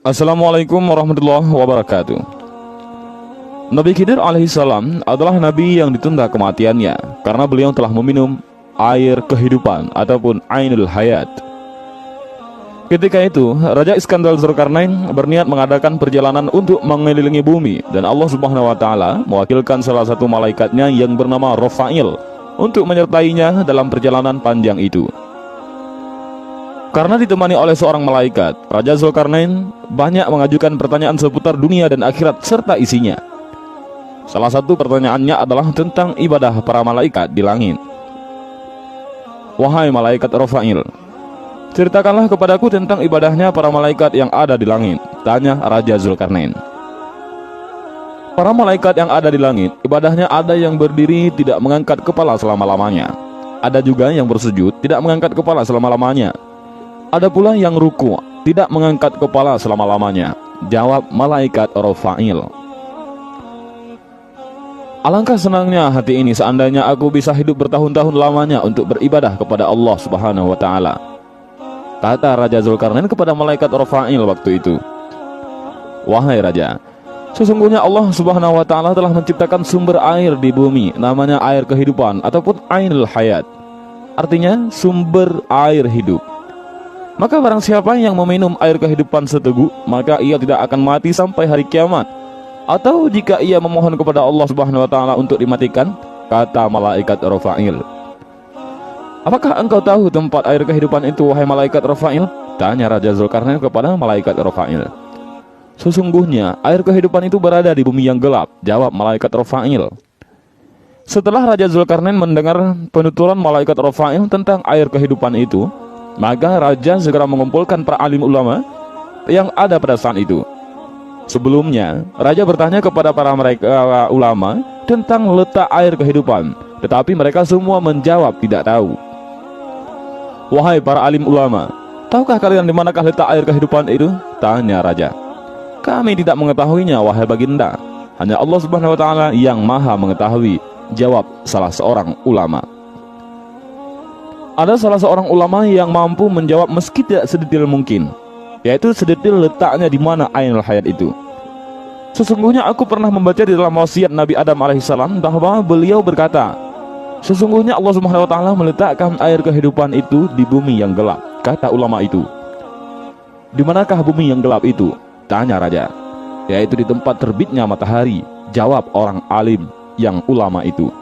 Assalamualaikum warahmatullahi wabarakatuh. Nabi Khidir alaihissalam adalah nabi yang ditunda kematiannya karena beliau telah meminum air kehidupan ataupun ainul hayat. Ketika itu, Raja Iskandar Zulkarnain berniat mengadakan perjalanan untuk mengelilingi bumi, dan Allah Subhanahu wa taala mewakilkan salah satu malaikatnya yang bernama Rafail untuk menyertainya dalam perjalanan panjang itu. Karena ditemani oleh seorang malaikat, Raja Zulkarnain banyak mengajukan pertanyaan seputar dunia dan akhirat serta isinya. Salah satu pertanyaannya adalah tentang ibadah para malaikat di langit. Wahai malaikat Rafail, ceritakanlah kepadaku tentang ibadahnya para malaikat yang ada di langit, tanya Raja Zulkarnain. Para malaikat yang ada di langit, ibadahnya ada yang berdiri tidak mengangkat kepala selama-lamanya. Ada juga yang bersujud tidak mengangkat kepala selama-lamanya. Ada pula yang ruku, tidak mengangkat kepala selama-lamanya, jawab malaikat Rafail. Alangkah senangnya hati ini seandainya aku bisa hidup bertahun-tahun lamanya untuk beribadah kepada Allah Subhanahu wa taala, kata Raja Zulkarnain kepada malaikat Rafail waktu itu. Wahai Raja, sesungguhnya Allah Subhanahu wa taala telah menciptakan sumber air di bumi, namanya air kehidupan ataupun ainul hayat, artinya sumber air hidup. Maka barang siapa yang meminum air kehidupan seteguk, maka ia tidak akan mati sampai hari kiamat. Atau jika ia memohon kepada Allah Subhanahu wa taala untuk dimatikan, kata malaikat Rafail. Apakah engkau tahu tempat air kehidupan itu, wahai malaikat Rafail? Tanya Raja Zulkarnain kepada malaikat Rafail. Sesungguhnya air kehidupan itu berada di bumi yang gelap, jawab malaikat Rafail. Setelah Raja Zulkarnain mendengar penuturan malaikat Rafail tentang air kehidupan itu, maka Raja segera mengumpulkan para alim ulama yang ada pada saat itu. Sebelumnya, Raja bertanya kepada para mereka ulama tentang letak air kehidupan, tetapi mereka semua menjawab tidak tahu. Wahai para alim ulama, tahukah kalian di manakah letak air kehidupan itu? Tanya Raja. Kami tidak mengetahuinya, wahai baginda. Hanya Allah Subhanahu wa taala yang maha mengetahui, jawab salah seorang ulama. Ada salah seorang ulama yang mampu menjawab meski tidak sedetil mungkin, yaitu sedetil letaknya di mana ainul hayat itu. Sesungguhnya aku pernah membaca di dalam wasiat Nabi Adam alaihissalam bahwa beliau berkata, sesungguhnya Allah Subhanahu wa taala meletakkan air kehidupan itu di bumi yang gelap, kata ulama itu. Di manakah bumi yang gelap itu? Tanya Raja. Yaitu di tempat terbitnya matahari, jawab orang alim yang ulama itu.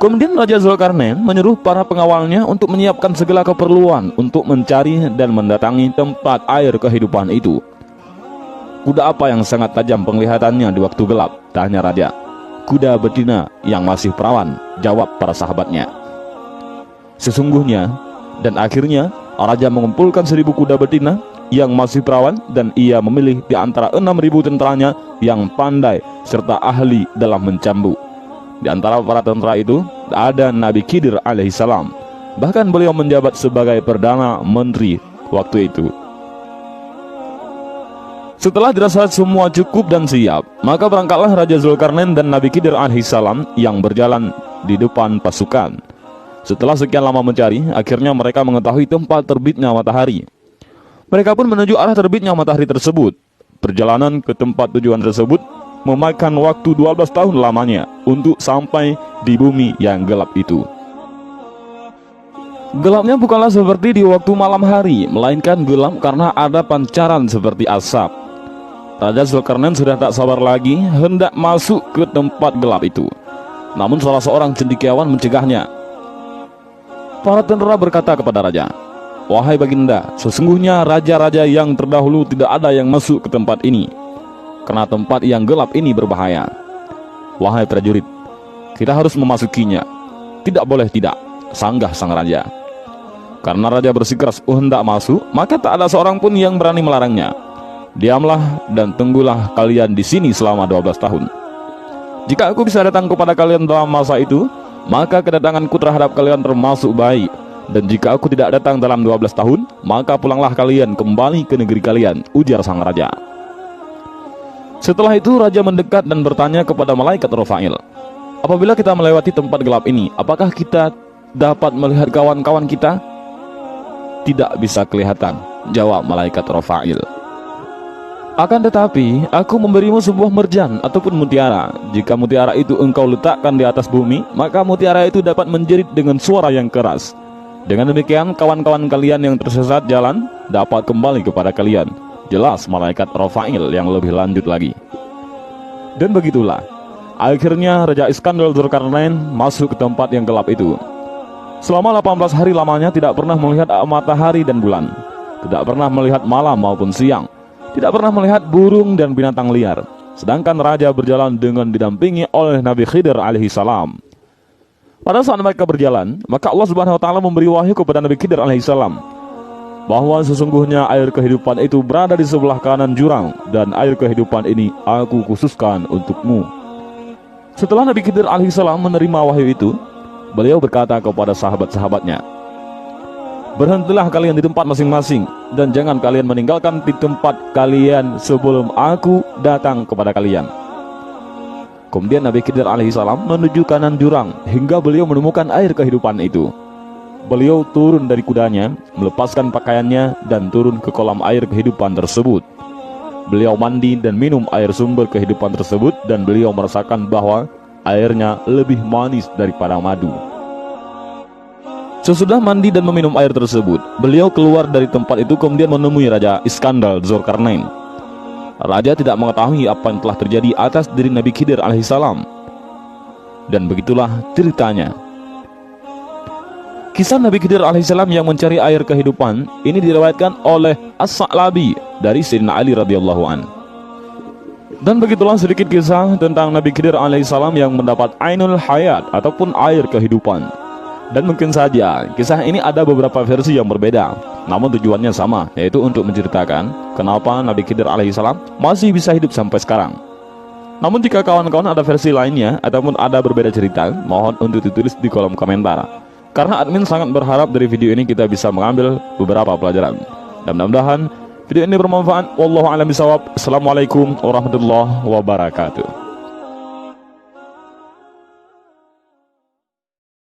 Kemudian Raja Zulkarnain menyuruh para pengawalnya untuk menyiapkan segala keperluan untuk mencari dan mendatangi tempat air kehidupan itu. Kuda apa yang sangat tajam penglihatannya di waktu gelap? Tanya Raja. Kuda betina yang masih perawan, jawab para sahabatnya. Sesungguhnya, dan akhirnya Raja mengumpulkan 1000 kuda betina yang masih perawan, dan ia memilih di antara 6000 tentaranya yang pandai serta ahli dalam mencambuk. Di antara para tentara itu ada Nabi Khidir alaihissalam. Bahkan beliau menjabat sebagai Perdana Menteri waktu itu. Setelah dirasa semua cukup dan siap, maka berangkatlah Raja Zulkarnain dan Nabi Khidir alaihissalam yang berjalan di depan pasukan. Setelah sekian lama mencari, akhirnya mereka mengetahui tempat terbitnya matahari. Mereka pun menuju arah terbitnya matahari tersebut. Perjalanan ke tempat tujuan tersebut memakan waktu 12 tahun lamanya untuk sampai di bumi yang gelap itu. Gelapnya bukanlah seperti di waktu malam hari, melainkan gelap karena ada pancaran seperti asap. Raja Zulkarnain sudah tak sabar lagi hendak masuk ke tempat gelap itu. Namun salah seorang cendekiawan mencegahnya. Para tentara berkata kepada Raja, wahai baginda, sesungguhnya raja-raja yang terdahulu tidak ada yang masuk ke tempat ini, karena tempat yang gelap ini berbahaya. Wahai prajurit, kita harus memasukinya. Tidak boleh tidak, sanggah sang raja. Karena raja bersikeras hendak masuk, maka tak ada seorang pun yang berani melarangnya. Diamlah dan tunggulah kalian di sini selama 12 tahun. Jika aku bisa datang kepada kalian dalam masa itu, maka kedatanganku terhadap kalian termasuk baik. Dan jika aku tidak datang dalam 12 tahun, maka pulanglah kalian kembali ke negeri kalian, ujar sang raja. Setelah itu Raja mendekat dan bertanya kepada malaikat Rafail, apabila kita melewati tempat gelap ini, apakah kita dapat melihat kawan-kawan kita? Tidak bisa kelihatan, Jawab malaikat Rafa'il. Akan tetapi, aku memberimu sebuah merjan ataupun mutiara. Jika mutiara itu engkau letakkan di atas bumi, maka mutiara itu dapat menjerit dengan suara yang keras. Dengan demikian, kawan-kawan kalian yang tersesat jalan dapat kembali kepada kalian. Jelas malaikat Rafa'il yang lebih lanjut lagi. Dan begitulah, akhirnya Raja Iskandar Dzulkarnain masuk ke tempat yang gelap itu. Selama 18 hari lamanya tidak pernah melihat matahari dan bulan, tidak pernah melihat malam maupun siang, tidak pernah melihat burung dan binatang liar. Sedangkan raja berjalan dengan didampingi oleh Nabi Khidir alaihi salam. Pada saat mereka berjalan, maka Allah Subhanahu wa taala memberi wahyu kepada Nabi Khidir alaihi salam bahwa sesungguhnya air kehidupan itu berada di sebelah kanan jurang, dan air kehidupan ini aku khususkan untukmu. Setelah Nabi Khidir alaihi salam menerima wahyu itu, beliau berkata kepada sahabat-sahabatnya, "Berhentilah kalian di tempat masing-masing, dan jangan kalian meninggalkan di tempat kalian sebelum aku datang kepada kalian." Kemudian Nabi Khidir alaihi salam menuju kanan jurang hingga beliau menemukan air kehidupan itu. Beliau turun dari kudanya, melepaskan pakaiannya, dan turun ke kolam air kehidupan tersebut. Beliau mandi dan minum air sumber kehidupan tersebut, dan beliau merasakan bahwa airnya lebih manis daripada madu. Sesudah mandi dan meminum air tersebut, beliau keluar dari tempat itu kemudian menemui Raja Iskandar Dzulkarnain. Raja tidak mengetahui apa yang telah terjadi atas diri Nabi Khidir alaihissalam. Dan begitulah ceritanya. Kisah Nabi Khidir alaihissalam yang mencari air kehidupan ini diriwayatkan oleh As-Sa'labi dari Sayyidina Ali radhiyallahu an. Dan begitulah sedikit kisah tentang Nabi Khidir alaihissalam yang mendapat Ainul Hayat ataupun air kehidupan. Dan mungkin saja kisah ini ada beberapa versi yang berbeda, namun tujuannya sama, yaitu untuk menceritakan kenapa Nabi Khidir alaihissalam masih bisa hidup sampai sekarang. Namun jika kawan-kawan ada versi lainnya ataupun ada berbeda cerita, mohon untuk ditulis di kolom komentar, karena admin sangat berharap dari video ini kita bisa mengambil beberapa pelajaran. Dan mudah-mudahan video ini bermanfaat. Wallahu a'lam bishawab. Assalamualaikum warahmatullahi wabarakatuh.